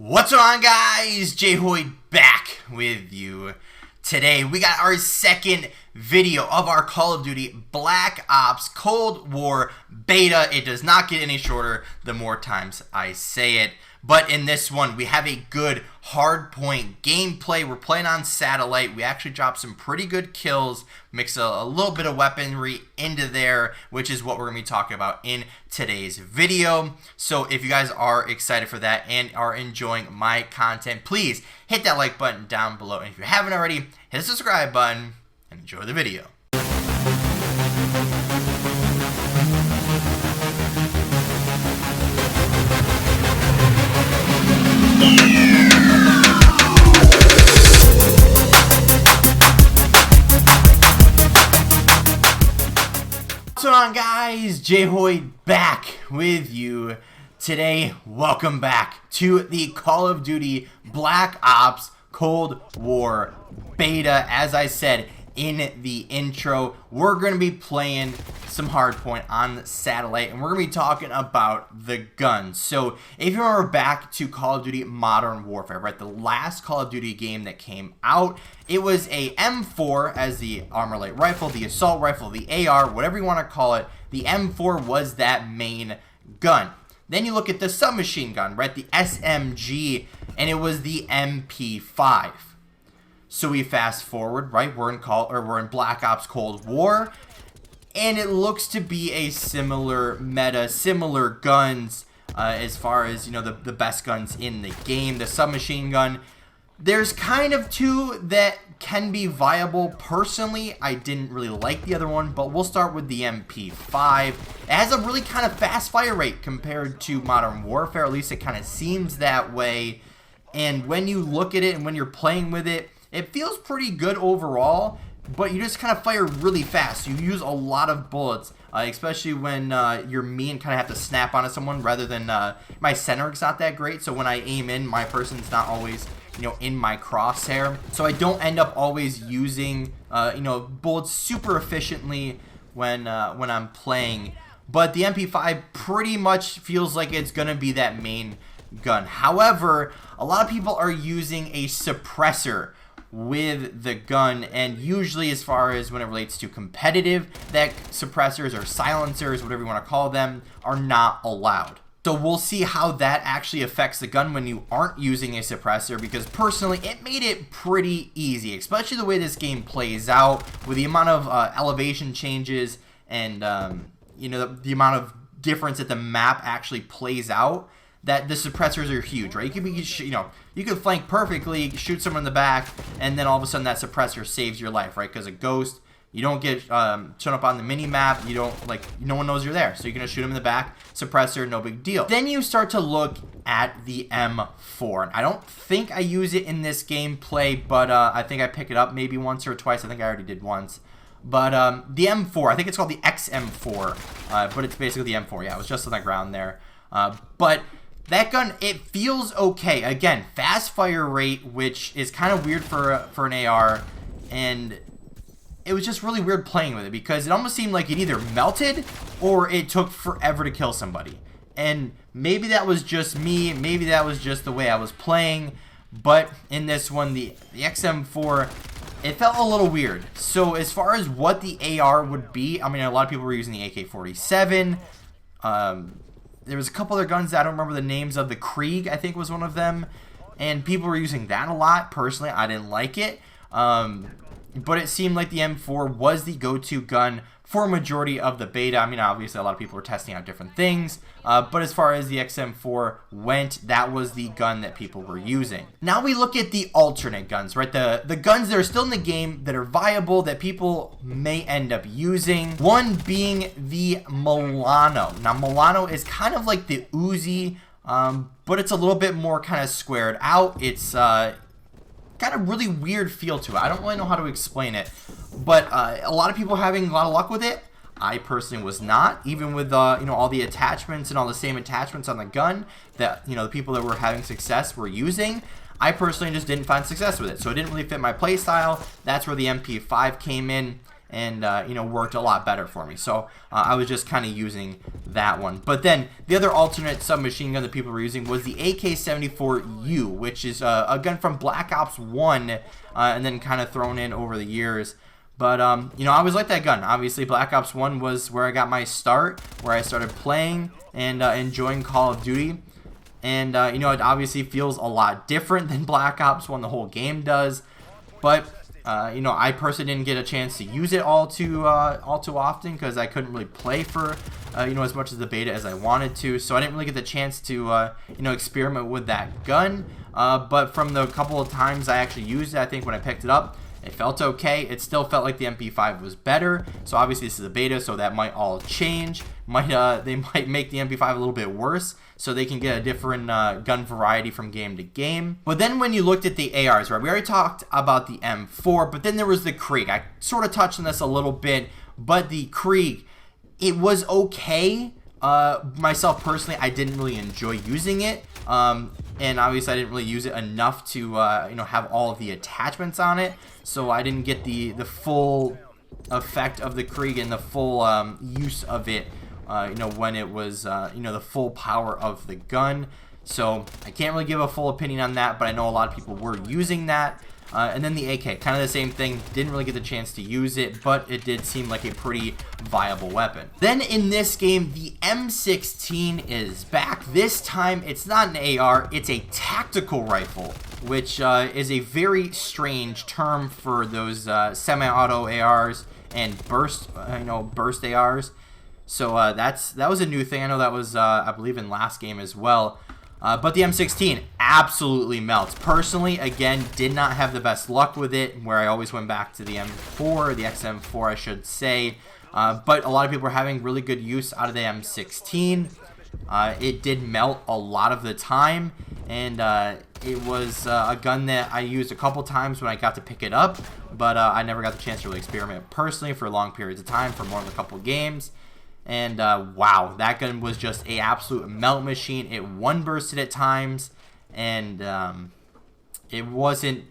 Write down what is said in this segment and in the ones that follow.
What's going on, guys? JHoyt back with you. Today we got our second video of our Call of Duty Black Ops Cold War beta. It does not get any shorter the more times I say it. But in this one, we have a good hardpoint gameplay. We're playing on satellite. We actually dropped some pretty good kills, mix a little bit of weaponry into there, which is what we're going to be talking about in today's video. So if you guys are excited for that and are enjoying my content, please hit that like button down below. And if you haven't already, hit the subscribe button and enjoy the video. What's going on, guys? JHoyt back with you today. Welcome back to the Call of Duty Black Ops Cold War beta. As I said in the intro, we're going to be playing some hardpoint on satellite, and we're going to be talking about the guns. So if you remember back to Call of Duty Modern Warfare, right, the last Call of Duty game that came out, it was a M4 as the armor light rifle, the assault rifle, the AR, whatever you want to call it. The M4 was that main gun. Then you look at the submachine gun, right, the SMG, and it was the MP5. So we fast forward, right? We're in Black Ops Cold War, and it looks to be a similar meta, similar guns as far as, you know, the best guns in the game. The submachine gun, there's kind of two that can be viable. Personally, I didn't really like the other one, but we'll start with the MP5. It has a really kind of fast fire rate compared to Modern Warfare. At least it kind of seems that way. And when you look at it and when you're playing with it, it feels pretty good overall, but you just kind of fire really fast. You use a lot of bullets, especially when you're me and kind of have to snap onto someone rather than my center's not that great. So when I aim in, my person's not always, you know, in my crosshair. So I don't end up always using, you know, bullets super efficiently when I'm playing. But the MP5 pretty much feels like it's going to be that main gun. However, a lot of people are using a suppressor with the gun, and usually as far as when it relates to competitive, that suppressors or silencers, whatever you want to call them, are not allowed. So we'll see how that actually affects the gun when you aren't using a suppressor, because personally it made it pretty easy, especially the way this game plays out with the amount of elevation changes and you know, the amount of difference that the map actually plays out. That the suppressors are huge, right? You can be, you know, you can flank perfectly, shoot someone in the back, and then all of a sudden that suppressor saves your life, right? Because a ghost, you don't get shown up on the mini map. You don't, like, no one knows you're there, so you're gonna shoot him in the back. Suppressor, no big deal. Then you start to look at the M4. I don't think I use it in this gameplay, but I think I pick it up maybe once or twice. I think I already did once. But the M4, I think it's called the XM4, but it's basically the M4. Yeah, it was just on the ground there, but that gun, it feels okay. Again, fast fire rate, which is kind of weird for an AR, and it was just really weird playing with it because it almost seemed like it either melted or it took forever to kill somebody. And maybe that was just me, maybe that was just the way I was playing, but in this one, the XM4, it felt a little weird. So as far as what the AR would be, I mean, a lot of people were using the AK-47, there was a couple other guns that I don't remember the names of. The Krieg, I think, was one of them. And people were using that a lot. Personally, I didn't like it. But it seemed like the M4 was the go-to gun for a majority of the beta. I mean, obviously, a lot of people were testing out different things. But as far as the XM4 went, that was the gun that people were using. Now we look at the alternate guns, right? The guns that are still in the game that are viable that people may end up using. One being the Milano. Now, Milano is kind of like the Uzi, but it's a little bit more kind of squared out. It's got a really weird feel to it. I don't really know how to explain it, but a lot of people are having a lot of luck with it. I personally was not, even with you know, all the attachments and all the same attachments on the gun that, you know, the people that were having success were using. I personally just didn't find success with it, so it didn't really fit my playstyle. That's where the MP5 came in, and you know, worked a lot better for me. So I was just kind of using that one. But then the other alternate submachine gun that people were using was the AK-74U, which is a gun from Black Ops 1, and then kind of thrown in over the years. But you know, I always liked that gun. Obviously, Black Ops 1 was where I got my start, where I started playing and enjoying Call of Duty. And you know, it obviously feels a lot different than Black Ops 1. The whole game does. But you know, I personally didn't get a chance to use it all too often because I couldn't really play for you know, as much as the beta as I wanted to. So I didn't really get the chance to you know, experiment with that gun. But from the couple of times I actually used it, I think when I picked it up, it felt okay. It still felt like the MP5 was better. So obviously this is a beta, so that might all change. They might make the MP5 a little bit worse, so they can get a different gun variety from game to game. But then when you looked at the ARs, right, we already talked about the M4, but then there was the Krieg. I sort of touched on this a little bit, but the Krieg, it was okay. Myself personally, I didn't really enjoy using it. And obviously I didn't really use it enough to you know, have all of the attachments on it, so I didn't get the full effect of the Krieg and the full use of it, you know, when it was you know, the full power of the gun. So I can't really give a full opinion on that, but I know a lot of people were using that. And then the AK, kind of the same thing. Didn't really get the chance to use it, but it did seem like a pretty viable weapon. Then in this game, the M16 is back. This time, it's not an AR, it's a tactical rifle, which is a very strange term for those semi-auto ARs and burst ARs. So that was a new thing. I know that was, I believe, in last game as well. But the M16 absolutely melts. Personally, again, did not have the best luck with it, where I always went back to the M4, the XM4, I should say. But a lot of people were having really good use out of the M16. It did melt a lot of the time, and it was a gun that I used a couple times when I got to pick it up, but I never got the chance to really experiment personally for long periods of time, for more than a couple games. And wow, that gun was just a absolute melt machine. It one bursted at times, and it wasn't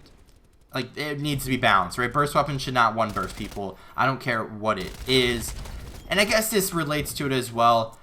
like, it needs to be balanced, right? Burst weapons should not one burst people. I don't care what it is. And I guess this relates to it as well,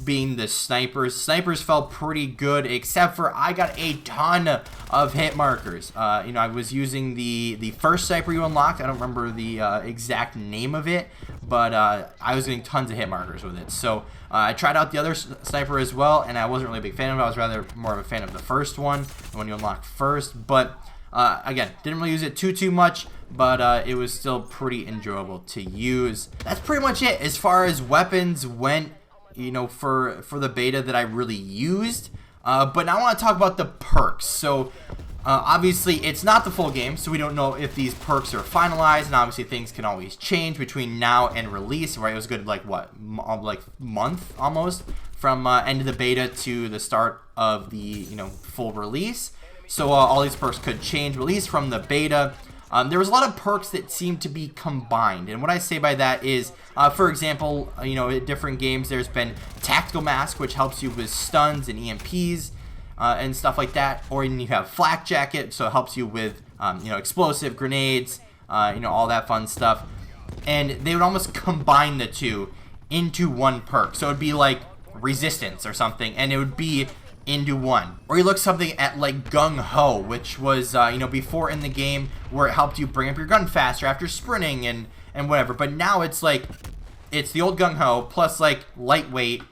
being the snipers. Snipers felt pretty good, except for I got a ton of hit markers. You know, I was using the first sniper you unlocked. I don't remember the exact name of it, but I was getting tons of hit markers with it. So I tried out the other sniper as well, and I wasn't really a big fan of it. I was rather more of a fan of the first one, the one you unlocked first. But again, didn't really use it too much, but it was still pretty enjoyable to use. That's pretty much it as far as weapons went, you know, for the beta that I really used. But now I want to talk about the perks. So obviously it's not the full game, so we don't know if these perks are finalized, and obviously things can always change between now and release, right? It was good, like what, like month almost from end of the beta to the start of the, you know, full release. So all these perks could change, released from the beta. There was a lot of perks that seemed to be combined, and what I say by that is, for example, you know, in different games there's been Tactical Mask, which helps you with stuns and EMPs and stuff like that, or you have Flak Jacket, so it helps you with you know, explosive grenades, you know, all that fun stuff. And they would almost combine the two into one perk, so it'd be like Resistance or something, and it would be into one. Or you look something at like Gung Ho, which was you know, before in the game, where it helped you bring up your gun faster after sprinting and whatever. But now it's like, it's the old Gung Ho plus like lightweight,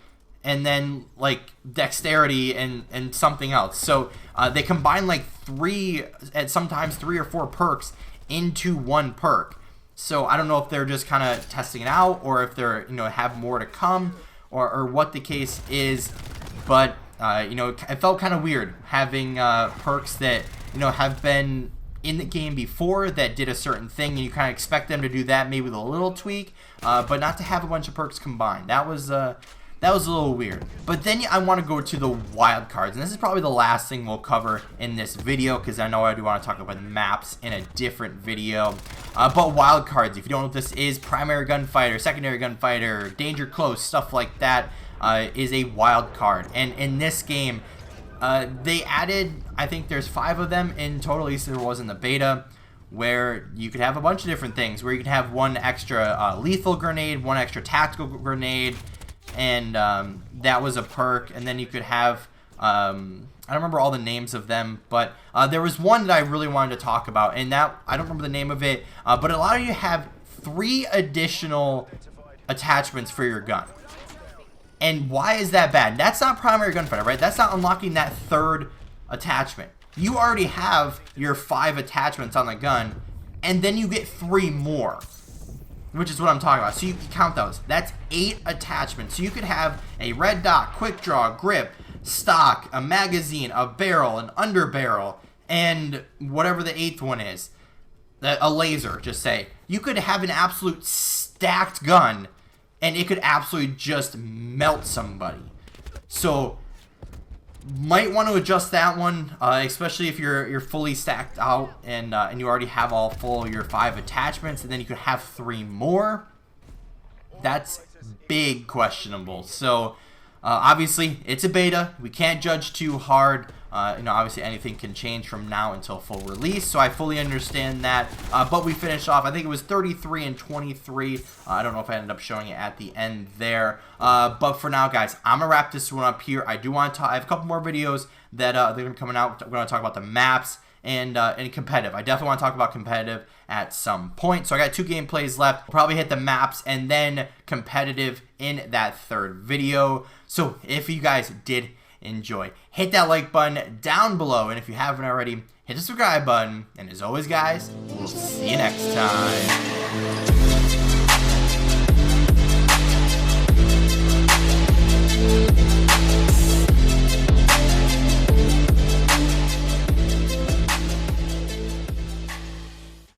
and then like dexterity and something else. So they combine like sometimes three or four perks into one perk. So I don't know if they're just kind of testing it out, or if they're, you know, have more to come, or what the case is. But you know, it felt kind of weird having perks that, you know, have been in the game before that did a certain thing, and you kind of expect them to do that maybe with a little tweak, but not to have a bunch of perks combined. That was a little weird. But then I want to go to the wild cards, and this is probably the last thing we'll cover in this video, because I know I do want to talk about maps in a different video. But wild cards, if you don't know what this is, primary gunfighter, secondary gunfighter, danger close, stuff like that, is a wild card. And in this game, they added, I think there's 5 of them in total, at least there was in the beta, where you could have a bunch of different things, where you could have one extra lethal grenade, one extra tactical grenade, and that was a perk. And then you could have, I don't remember all the names of them, but there was one that I really wanted to talk about, and that, I don't remember the name of it, but it allowed you to have 3 additional attachments for your gun. And why is that bad? That's not primary gunfighter, right? That's not unlocking that 3rd attachment. You already have your 5 attachments on the gun, and then you get 3 more, which is what I'm talking about. So you can count those. That's 8 attachments. So you could have a red dot, quick draw, grip, stock, a magazine, a barrel, an underbarrel, and whatever the 8th one is, a laser, just say. You could have an absolute stacked gun, and it could absolutely just melt somebody. So might want to adjust that one, especially if you're fully stacked out and you already have all full of your 5 attachments, and then you could have 3 more. That's big questionable. So obviously it's a beta. We can't judge too hard. You know, obviously anything can change from now until full release, so I fully understand that. But we finished off, I think it was 33 and 23. I don't know if I ended up showing it at the end there. But for now, guys, I'm gonna wrap this one up here. I do want to talk, I have a couple more videos that they're gonna be coming out. We're gonna talk about the maps and competitive. I definitely want to talk about competitive at some point. So I got 2 gameplays left. Probably hit the maps and then competitive in that 3rd video. So if you guys did enjoy, hit that like button down below, and if you haven't already, hit the subscribe button. And as always, guys, we'll see you next time.